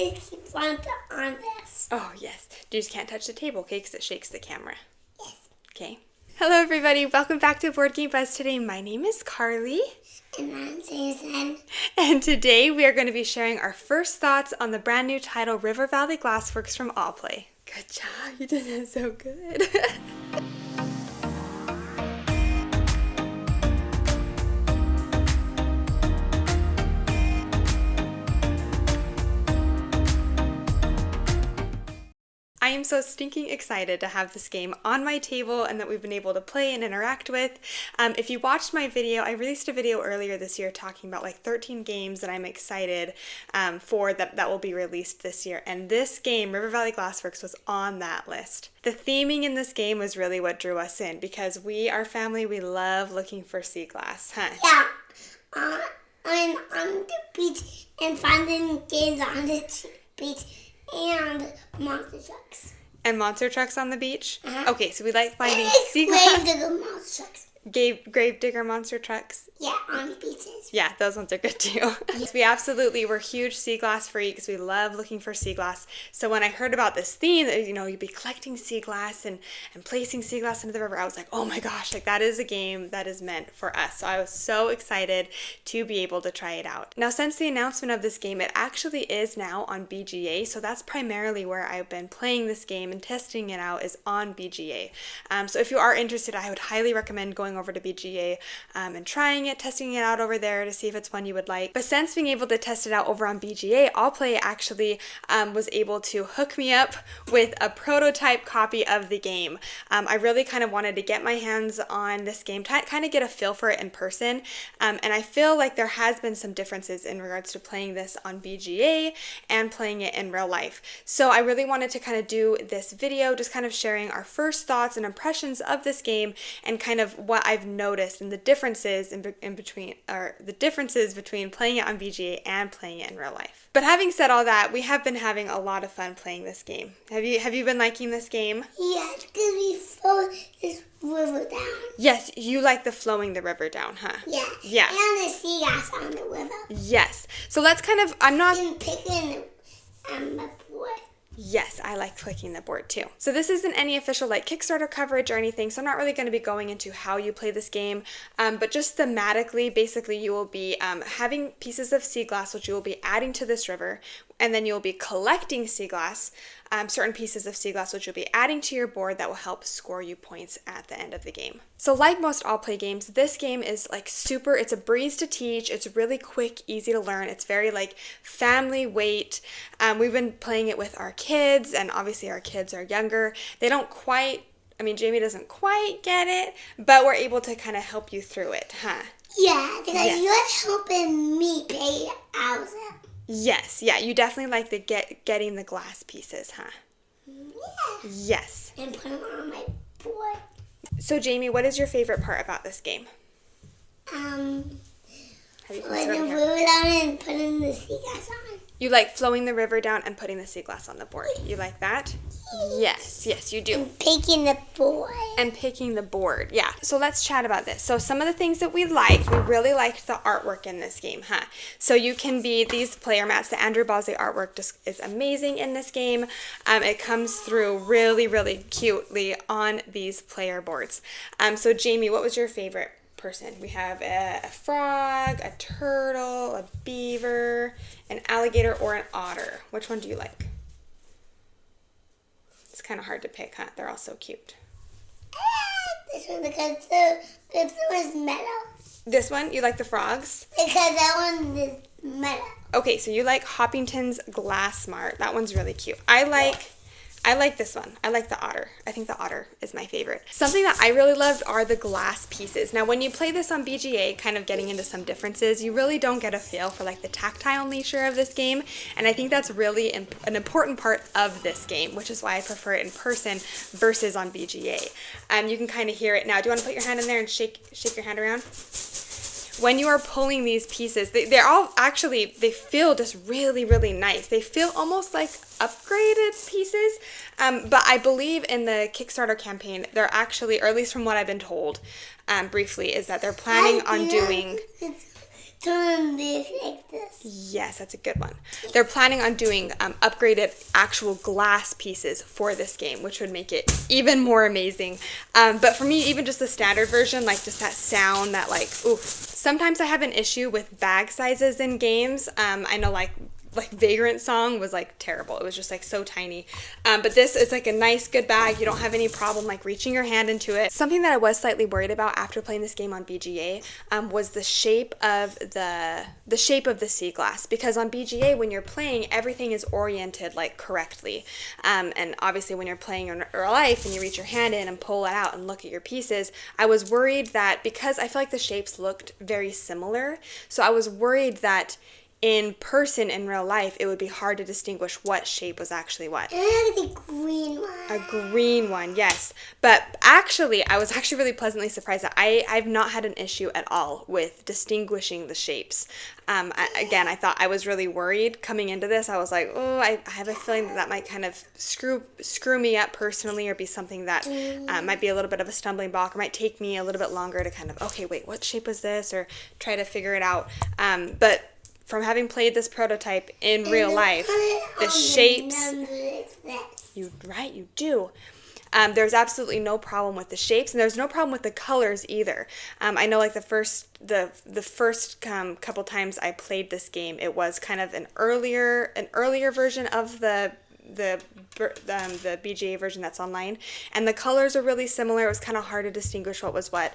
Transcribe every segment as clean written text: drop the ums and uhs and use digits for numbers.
It keeps on this. Oh, yes. You just can't touch the table, okay, because it shakes the camera. Yes. Okay. Hello, everybody. Welcome back to Board Game Buzz today. My name is Carly. And I'm Susan. And today we are going to be sharing our first thoughts on the brand new title, River Valley Glassworks from AllPlay. Good job. You did it so good. I am so stinking excited to have this game on my table and that we've been able to play and interact with. If you watched my video, I released a video earlier this year talking about like 13 games that I'm excited for that will be released this year. And this game, River Valley Glassworks, was on that list. The theming in this game was really what drew us in because our family, we love looking for sea glass, huh? Yeah. I'm on the beach and finding games on the beach. And monster trucks. And monster trucks on the beach? Uh-huh. Okay, so we like finding sea glass. Gravedigger monster trucks. Gravedigger monster trucks? Yeah, on beaches. Yeah, those ones are good too. We're huge sea glass freaks. We love looking for sea glass. So when I heard about this theme, that, you'd be collecting sea glass and placing sea glass into the river, I was like, oh my gosh, like that is a game that is meant for us. So I was so excited to be able to try it out. Now, since the announcement of this game, it actually is now on BGA. So that's primarily where I've been playing this game and testing it out is on BGA. So if you are interested, I would highly recommend going over to BGA and trying it, testing it out over there to see if it's one you would like. But since being able to test it out over on BGA, AllPlay actually was able to hook me up with a prototype copy of the game. I really kind of wanted to get my hands on this game, kind of get a feel for it in person, and I feel like there has been some differences in regards to playing this on BGA and playing it in real life. So I really wanted to kind of do this video, just kind of sharing our first thoughts and impressions of this game and kind of what I've noticed and the differences between playing it on BGA and playing it in real life. But having said all that, we have been having a lot of fun playing this game. Have you been liking this game? Yes, because we flow this river down. Yes, you like the flowing the river down, huh? Yeah. Yeah. And the sea glass on the river. Yes. So let's and picking the board. Yes, I like clicking the board too. So this isn't any official Kickstarter coverage or anything, so I'm not really going to be going into how you play this game, but just thematically, basically you will be having pieces of sea glass which you will be adding to this river, and then you'll be collecting sea glass, certain pieces of sea glass which you'll be adding to your board that will help score you points at the end of the game. So like most AllPlay games, this game is it's a breeze to teach, it's really quick, easy to learn, it's very family weight. We've been playing it with our kids, and obviously our kids are younger. They don't quite, Jamie doesn't quite get it, but we're able to kind of help you through it, huh? Yeah, because you're helping me pay out. Yes, yeah, you definitely like the getting the glass pieces, huh? Yeah. Yes. And put them on my board. So Jamie, what is your favorite part about this game? Flowing the river down and putting the sea glass on. You like flowing the river down and putting the sea glass on the board. You like that? Yes, you do. And picking the board. And picking the board, yeah. So let's chat about this. So some of the things that we really liked the artwork in this game, huh? So you can be these player mats. The Andrew Bosley artwork just is amazing in this game. It comes through really, really cutely on these player boards. So Jamie, what was your favorite person? We have a frog, a turtle, a beaver, an alligator, or an otter. Which one do you like? It's kind of hard to pick, huh? They're all so cute. This one because this one is metal. This one? You like the frogs? Because that one is metal. Okay, so you like Hoppington's Glass Smart. That one's really cute. I like this one. I like the otter. I think the otter is my favorite. Something that I really loved are the glass pieces. Now, when you play this on BGA, kind of getting into some differences, you really don't get a feel for the tactile nature of this game, and I think that's really an important part of this game, which is why I prefer it in person versus on BGA. You can kind of hear it now. Do you want to put your hand in there and shake your hand around? When you are pulling these pieces, they're all actually, they feel just really, really nice. They feel almost like upgraded pieces, but I believe in the Kickstarter campaign, they're actually, or at least from what I've been told briefly, is that they're planning on doing... turn this like this. Yes, that's a good one. They're planning on doing upgraded actual glass pieces for this game, which would make it even more amazing. But for me, even just the standard version, like just that sound, that like, oof. Sometimes I have an issue with bag sizes in games. I know like Vagrant Song was like terrible. It was just like so tiny. But this is like a nice, good bag. You don't have any problem like reaching your hand into it. Something that I was slightly worried about after playing this game on BGA was the shape of the sea glass, because on BGA when you're playing, everything is oriented like correctly. And obviously when you're playing in real life and you reach your hand in and pull it out and look at your pieces, I was worried that, because I feel like the shapes looked very similar, so I was worried that in person, in real life, it would be hard to distinguish what shape was actually what. And I have the green one. A green one, yes. But actually, I was actually really pleasantly surprised that I've not had an issue at all with distinguishing the shapes. Again, I thought I was really worried coming into this. I was like, oh, I have a feeling that might kind of screw me up personally, or be something that might be a little bit of a stumbling block, or might take me a little bit longer to kind of, okay, wait, what shape was this? Or try to figure it out. But from having played this prototype in real life, the shapes, you do. There's absolutely no problem with the shapes, and there's no problem with the colors either. I know like the first couple times I played this game, it was kind of an earlier version of the BGA version that's online, and the colors are really similar. It was kind of hard to distinguish what was what.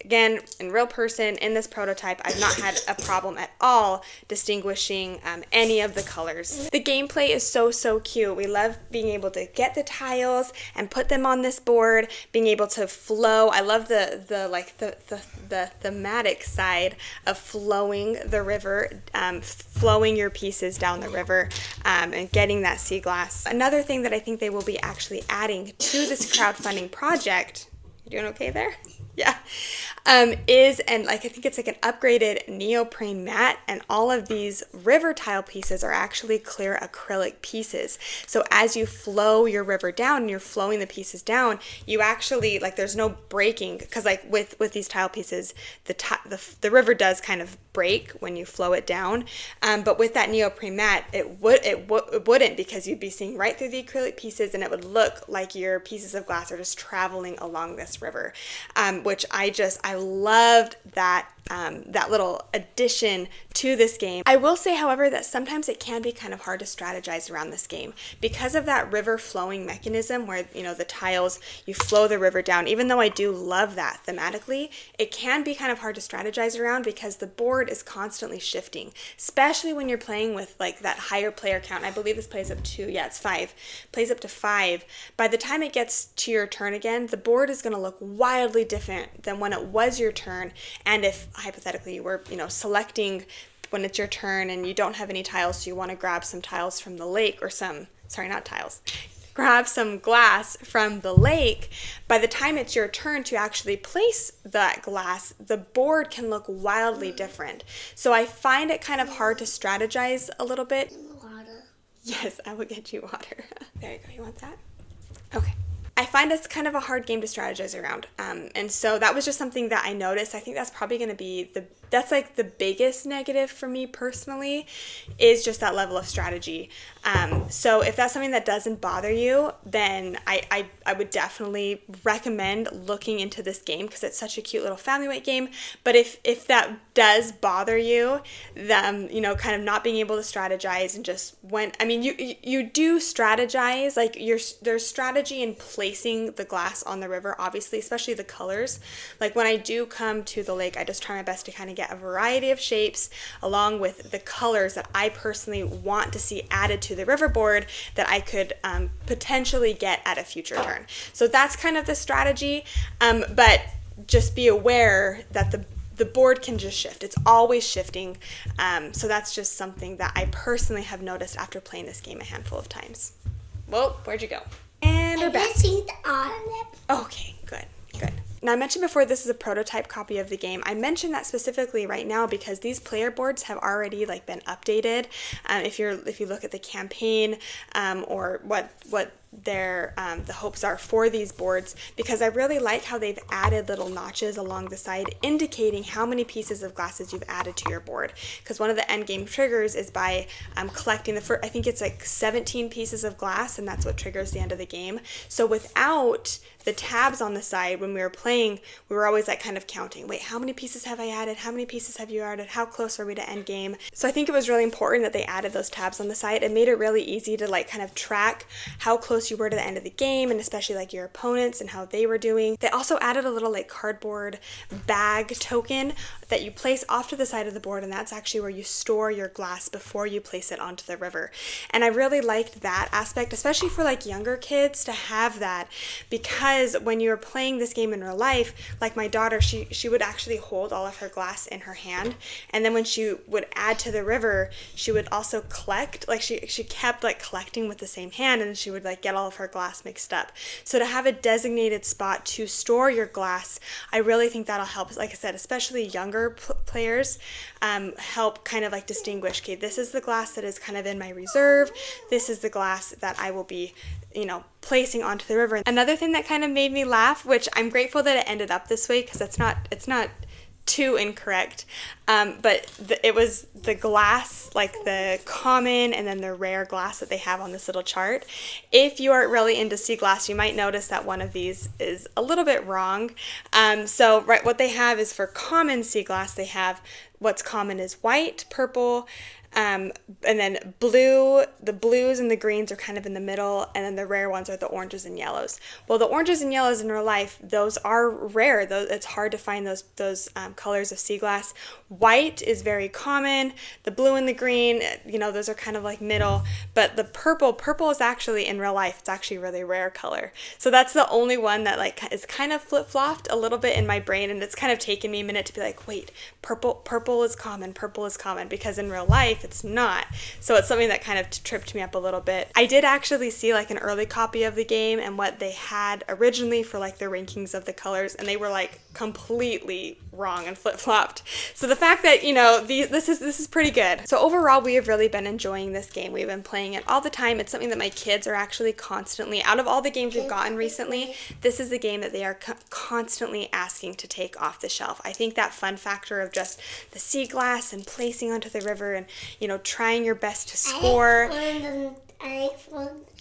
Again, in real person, in this prototype, I've not had a problem at all distinguishing any of the colors. The gameplay is so cute. We love being able to get the tiles and put them on this board, being able to flow. I love the thematic side of flowing the river, flowing your pieces down the river, and getting that sea glass. Another thing that I think they will be actually adding to this crowdfunding project, you doing okay there? Yeah. And I think it's like an upgraded neoprene mat, and all of these river tile pieces are actually clear acrylic pieces. So as you flow your river down and you're flowing the pieces down, you actually, like, there's no breaking, because like with these tile pieces, the river does kind of break when you flow it down. But with that neoprene mat, it wouldn't, because you'd be seeing right through the acrylic pieces, and it would look like your pieces of glass are just traveling along this river, which I loved that little addition to this game. I will say, however, that sometimes it can be kind of hard to strategize around this game because of that river flowing mechanism where, the tiles, you flow the river down. Even though I do love that thematically, it can be kind of hard to strategize around because the board is constantly shifting, especially when you're playing with like that higher player count. I believe this plays up to, it's 5, plays up to 5. By the time it gets to your turn again, the board is going to look wildly different than when it was your turn. And if hypothetically you were, selecting when it's your turn and you don't have any tiles, so you want to grab some tiles from the lake, or grab some glass from the lake, by the time it's your turn to actually place that glass, the board can look wildly different. So I find it kind of hard to strategize a little bit. Water. Yes, I will get you water. There you go. You want that? Okay. I find it's kind of a hard game to strategize around. And so that was just something that I noticed. I think that's probably going to be that's like the biggest negative for me personally, is just that level of strategy. So if that's something that doesn't bother you, then I would definitely recommend looking into this game, because it's such a cute little family weight game. But if that does bother you, then, kind of not being able to strategize, and just you do strategize, like there's strategy in placing the glass on the river, obviously, especially the colors. Like when I do come to the lake, I just try my best to kind of get a variety of shapes along with the colors that I personally want to see added to the riverboard that I could potentially get at a future turn. So that's kind of the strategy, but just be aware that the board can just shift. It's always shifting. So that's just something that I personally have noticed after playing this game a handful of times. Well, where'd you go? And we're back. Okay, good. Now, I mentioned before this is a prototype copy of the game. I mentioned that specifically right now because these player boards have already been updated. If you look at the campaign or what the hopes are for these boards, because I really like how they've added little notches along the side indicating how many pieces of glasses you've added to your board. Because one of the end game triggers is by collecting the first, I think it's like 17 pieces of glass, and that's what triggers the end of the game. So without the tabs on the side, when we were playing, we were always like kind of counting, wait, how many pieces have I added? How many pieces have you added? How close are we to end game? So I think it was really important that they added those tabs on the side. It made it really easy to like kind of track how close you were to the end of the game, and especially like your opponents and how they were doing. They also added a little like cardboard bag token that you place off to the side of the board, and that's actually where you store your glass before you place it onto the river. And I really liked that aspect, especially for like younger kids to have that, because when you were playing this game in real life, like my daughter, she would actually hold all of her glass in her hand, and then when she would add to the river, she would also collect, like she kept like collecting with the same hand, and she would like get all of her glass mixed up. So to have a designated spot to store your glass, I really think that'll help, like I said, especially younger players, help kind of like distinguish, okay, this is the glass that is kind of in my reserve, this is the glass that I will be, placing onto the river. Another thing that kind of made me laugh, which I'm grateful that it ended up this way, because it's not too incorrect, but it was the glass, like the common and then the rare glass that they have on this little chart. If you are really into sea glass, you might notice that one of these is a little bit wrong. So what they have is, for common sea glass, they have what's common is white, purple, and then blue. The blues and the greens are kind of in the middle, and then the rare ones are the oranges and yellows. Well, the oranges and yellows in real life, those are rare. It's hard to find those colors of sea glass. White is very common. The blue and the green, those are kind of like middle. But the purple is actually, in real life, it's actually a really rare color. So that's the only one that like is kind of flip-flopped a little bit in my brain, and it's kind of taken me a minute to be like, wait, purple is common, because in real life it's not. So it's something that kind of tripped me up a little bit. I did actually see like an early copy of the game and what they had originally for like the rankings of the colors, and they were like completely wrong and flip-flopped. So the fact that, this is pretty good. So overall, we have really been enjoying this game. We've been playing it all the time. It's something that my kids are actually constantly, out of all the games we've gotten recently, this is the game that they are constantly asking to take off the shelf. I think that fun factor of just the sea glass and placing onto the river and, trying your best to score.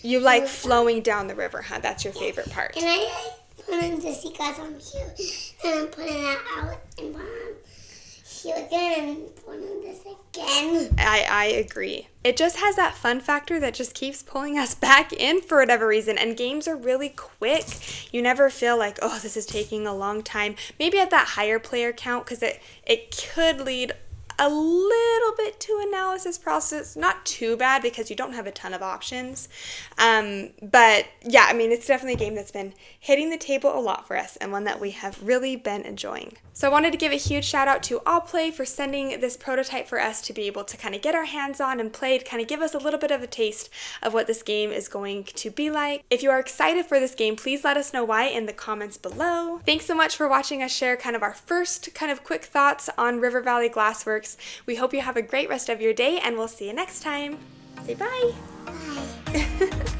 You like flowing down the river, huh? That's your favorite part. And I putting the sea glass on here, and I'm putting that out and put on here again, and putting this again. I agree. It just has that fun factor that just keeps pulling us back in for whatever reason, and games are really quick. You never feel like, oh, this is taking a long time. Maybe at that higher player count, because it could lead a little bit to analysis process. Not too bad, because you don't have a ton of options. But yeah, it's definitely a game that's been hitting the table a lot for us, and one that we have really been enjoying. So I wanted to give a huge shout out to AllPlay for sending this prototype for us to be able to kind of get our hands on and play, to kind of give us a little bit of a taste of what this game is going to be like. If you are excited for this game, please let us know why in the comments below. Thanks so much for watching us share kind of our first kind of quick thoughts on River Valley Glassworks. We hope you have a great rest of your day, and we'll see you next time. Say bye. Bye.